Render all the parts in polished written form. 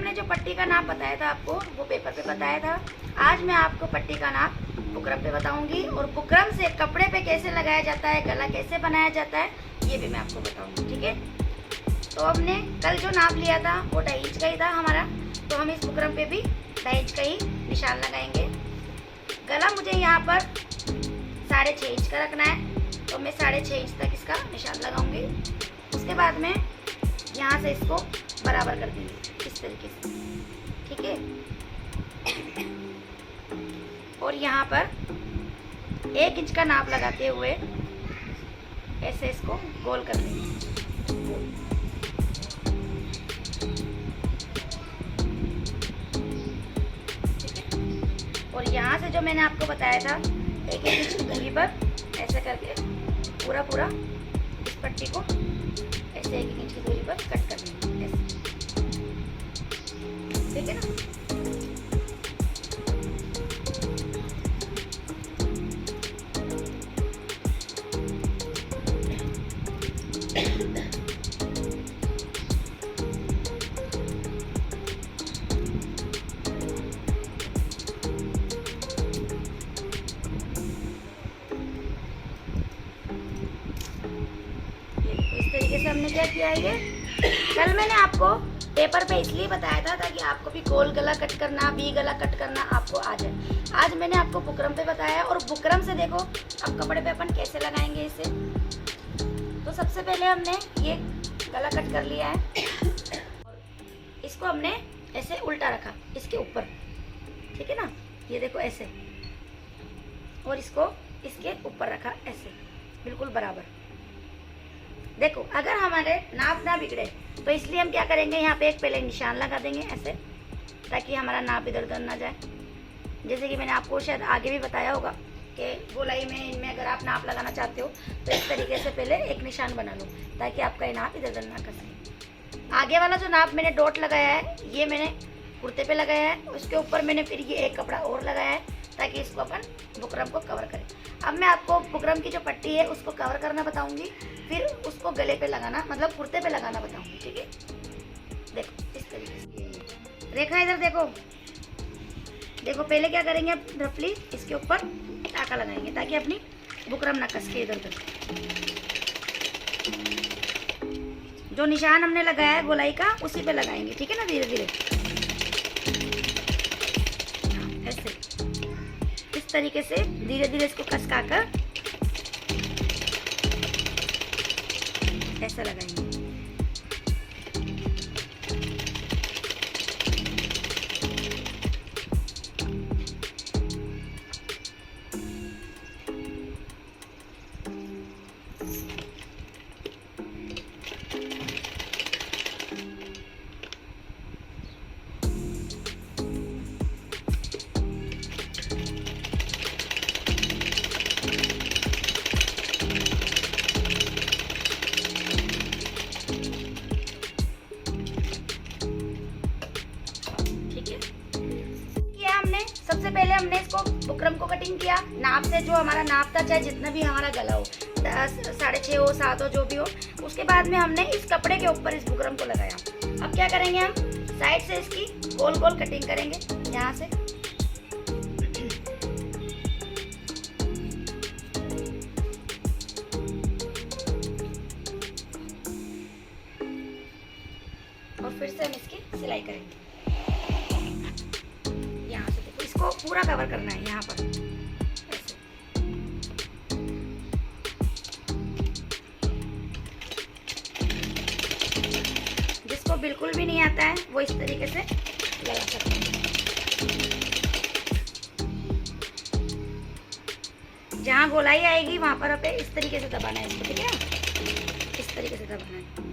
हमने जो पट्टी का नाप बताया था आपको, वो पेपर पे बताया था। आज मैं आपको पट्टी का नाप बुकरम पे बताऊंगी, और बुकरम से कपड़े पे कैसे लगाया जाता है, गला कैसे बनाया जाता है, ये भी मैं आपको बताऊंगी। ठीक है, तो हमने कल जो नाप लिया था वो 2.5 इंच का ही था हमारा, तो हम इस बुकरम पे भी 2.5 इंच का ही निशान लगाएंगे। गला मुझे यहाँ पर 6.5 इंच का रखना है, तो मैं 6.5 इंच तक इसका निशान लगाऊंगी। उसके बाद में यहाँ से इसको बराबर कर देंगे इस तरीके से। ठीक है, और यहाँ पर 1 इंच का नाप लगाते हुए ऐसे इसको गोल कर देंगे। ठीक है, और यहाँ से जो मैंने आपको बताया था 1 इंच की दूरी पर ऐसे करके पूरा इस पट्टी को ऐसे 1 इंच की दूरी पर कट कर देंगे ऐसे। ठीक है ना। इस तरीके से हमने क्या किया है, ये कल मैंने आपको पेपर पे इसलिए बताया था ताकि आपको भी गोल गला कट करना, वी गला कट करना आपको आ जाए। आज मैंने आपको बुकरम पे बताया, और बुकरम से देखो अब कपड़े पे अपन कैसे लगाएंगे इसे। तो सबसे पहले हमने ये गला कट कर लिया है, इसको हमने ऐसे उल्टा रखा इसके ऊपर। ठीक है ना, ये देखो ऐसे, और इसको इसके ऊपर रखा ऐसे बिल्कुल बराबर। देखो अगर हमारे नाप ना बिगड़े तो इसलिए हम क्या करेंगे, यहाँ पे एक पहले निशान लगा देंगे ऐसे, ताकि हमारा नाप इधर उधर ना जाए। जैसे कि मैंने आपको शायद आगे भी बताया होगा कि गोलाई में इनमें अगर आप नाप लगाना चाहते हो तो इस तरीके से पहले एक निशान बना लो, ताकि आपका ये नाप इधर उधर ना खसके। आगे वाला जो नाप मैंने डॉट लगाया है, ये मैंने कुर्ते पे लगाया है, उसके ऊपर मैंने फिर ये एक कपड़ा और लगाया है ताकि इसको अपन बुकरम को कवर करें। अब मैं आपको बुकरम की जो पट्टी है उसको कवर करना बताऊंगी, फिर उसको गले पे लगाना, मतलब कुर्ते पे लगाना बताऊंगी। ठीक है, देखो इस तरीके से रेखा इधर देखो। देखो पहले क्या करेंगे, रफली इसके ऊपर टाका लगाएंगे ताकि अपनी बुकरम ना कसके इधर उधर। जो निशान हमने लगाया है गोलाई का उसी पे लगाएंगे। ठीक है ना, धीरे धीरे ऐसे इस तरीके से धीरे धीरे इसको कसका कर ऐसा लगाएंगे। सबसे पहले हमने इसको बुकरम को कटिंग किया नाप से, जो हमारा नाप था, चाहे जितना भी हमारा गला हो, 6.5 हो, 7 हो, जो भी हो। उसके बाद में हमने इस कपड़े के ऊपर इस बुकरम को लगाया। अब क्या करेंगे, हम साइड से इसकी गोल गोल कटिंग करेंगे यहाँ से। और फिर से हम इसकी सिलाई करेंगे यहाँ से। देखो इसको पूरा कवर करना है यहाँ पर ऐसे। जिसको बिल्कुल भी नहीं आता है वो इस तरीके से लगा सकते हैं। जहाँ गोलाई आएगी वहां पर पे इस तरीके से दबाना है इसको। ठीक है, इस तरीके से दबाना है।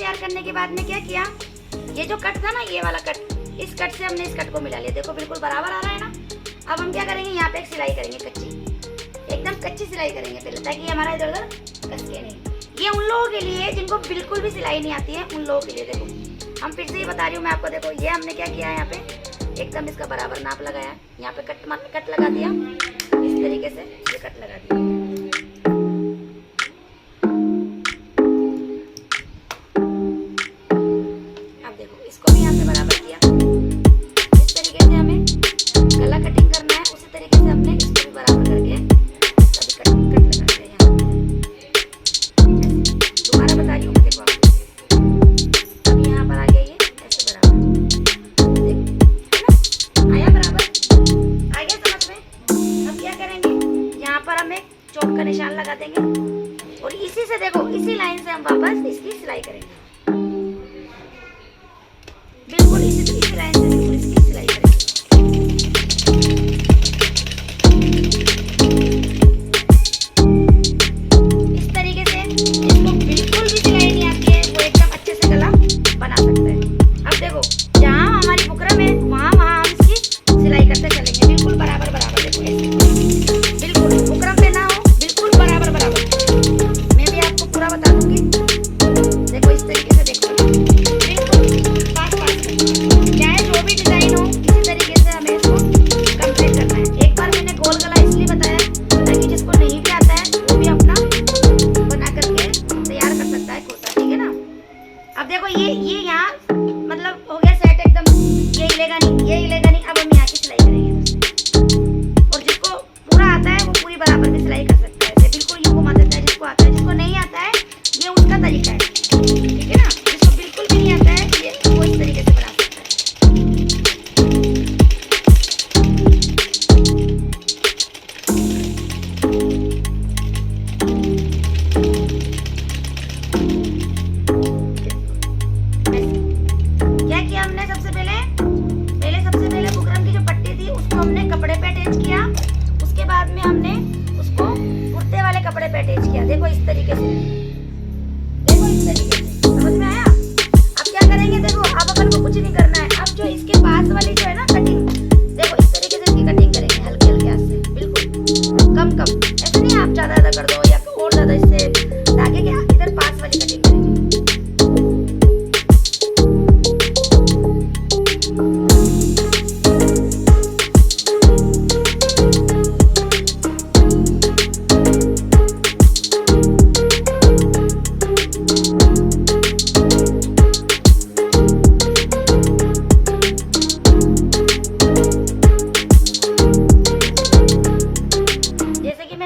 तैयार करने के बाद में क्या किया, ये जो कट था ना, ये वाला कट, इस कट से हमने इस कट को मिला लिया। देखो बिल्कुल बराबर आ रहा है ना। अब हम क्या करेंगे, यहाँ पे एक सिलाई करेंगे कच्ची, एकदम कच्ची सिलाई करेंगे पहले, ताकि हमारा इधर उधर कसके नहीं। ये उन लोगों के लिए जिनको बिल्कुल भी सिलाई नहीं आती है, उन लोगों के लिए। देखो हम फिर से ही बता रही हूँ मैं आपको। देखो ये हमने क्या किया है, यहाँ पे एकदम इसका बराबर नाप लगाया, यहाँ पे कट लगा दिया, इस तरीके से ये कट लगा दिया। अब देखो इसको भी यहाँ पे बराबर किया। इस तरीके से हमें गला कटिंग करना है, उसी तरीके से हमने इसको भी बराबर करके सभी कट लगा दिया यहाँ पे। दोबारा बता रही हूँ मैं, देखो अब यहाँ पर आ गया ये ऐसे बराबर, आया बराबर, आ गया समझ में। अब क्या करेंगे, यहाँ पर हम एक चौक का निशान लगा देंगे और इसी से देखो, इसी लाइन से हम वापस इसकी सिलाई करेंगे। बिल्कुल इसी लाइन से बिल्कुल इसकी सिलाई करेंगे। इस तरीके से जिसको बिल्कुल भी सिलाई नहीं आती है, वो एकदम अच्छे से गला बना सकता है। अब देखो जहाँ हमारी बुकरम है, वहाँ हम इसकी सिलाई करते चलेंगे, बिल्कुल बराबर बराबर। देखो ऐसे बिल्कुल बुकरम पे ना हो, बिल्कुल बराबर बराबर। मैं भी आपको पूरा बता दूंगी। देखो इस तरीके से, देखो बिल्कुल पास पास में, चाहे जो भी डिजाइन हो, इसी तरीके से हमें इसको कंप्लीट करना है। एक बार मैंने गोल गला इसलिए बताया ताकि जिसको नहीं भी आता है वो भी अपना बना करके तैयार कर सकता है कुर्ता, ठीक है ना। अब देखो ये यहाँ मतलब हो गया सेट एकदम, ये हिलेगा नहीं, ये हिलेगा नहीं। अब हम यहाँ की सिलाई करेंगे और जिसको पूरा आता है वो पूरी बराबर की सिलाई कर सकता है। बिल्कुल यूँ घुमा देता है जिसको आता है, जिसको नहीं आता है ये उसका तरीका है, ठीक है ना। जिसको बिल्कुल भी नहीं आता है ये वो इस तरीके से बना सकता है। क्या किया हमने, सबसे पहले बुकरम की जो पट्टी थी उसको हमने कपड़े पे अटैच किया। उसके बाद में हमने उसको कुर्ते वाले कपड़े पे अटैच किया। देखो इस तरीके से, देखो इस तरीके से, समझ में आया। अब क्या करेंगे, देखो अब अपन को कुछ नहीं करना है। अब जो इसके पास वाली जो है ना कटिंग, देखो इस तरीके से इसकी कटिंग करेंगे हल्के हल्के हाथ से, बिल्कुल कम ऐसे नहीं आप ज्यादा कर दो या और ज्यादा, इससे ताकि क्या इधर पास वाली कटिंग करेंगे।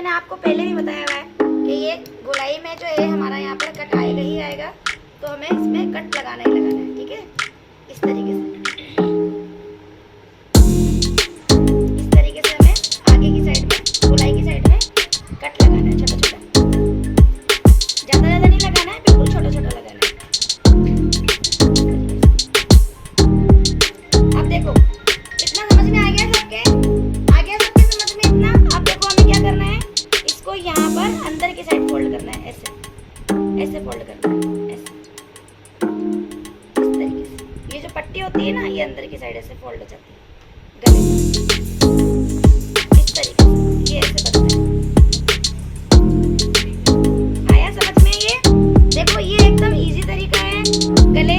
आपको पहले भी बताया हुआ है कि ये गोलाई में जो है हमारा यहाँ पर कट आएगा ही आएगा, तो हमें इसमें कट लगाना ही लगाना है, ठीक है। इस तरीके से हमें आगे की साइड में, गोलाई की साइड में कट लगाना है, छोटा छोटा, ज्यादा नहीं लगाना है, बिल्कुल छोटा छोटा लगाना है। अब देखो इतना समझ में आ गया सबके, समझ में इतना। अब देखो हमें क्या करना है, इसको यहाँ पर अंदर की साइड फोल्ड करना है, ऐसे फोल्ड करना है, ऐसे इस तरीके से। ये जो पट्टी होती है ना, ये अंदर की साइड ऐसे फोल्ड हो जाती है गले में, इस तरीके से ये ऐसे बनता है। आया समझ में ये? देखो ये एकदम इजी तरीका है गले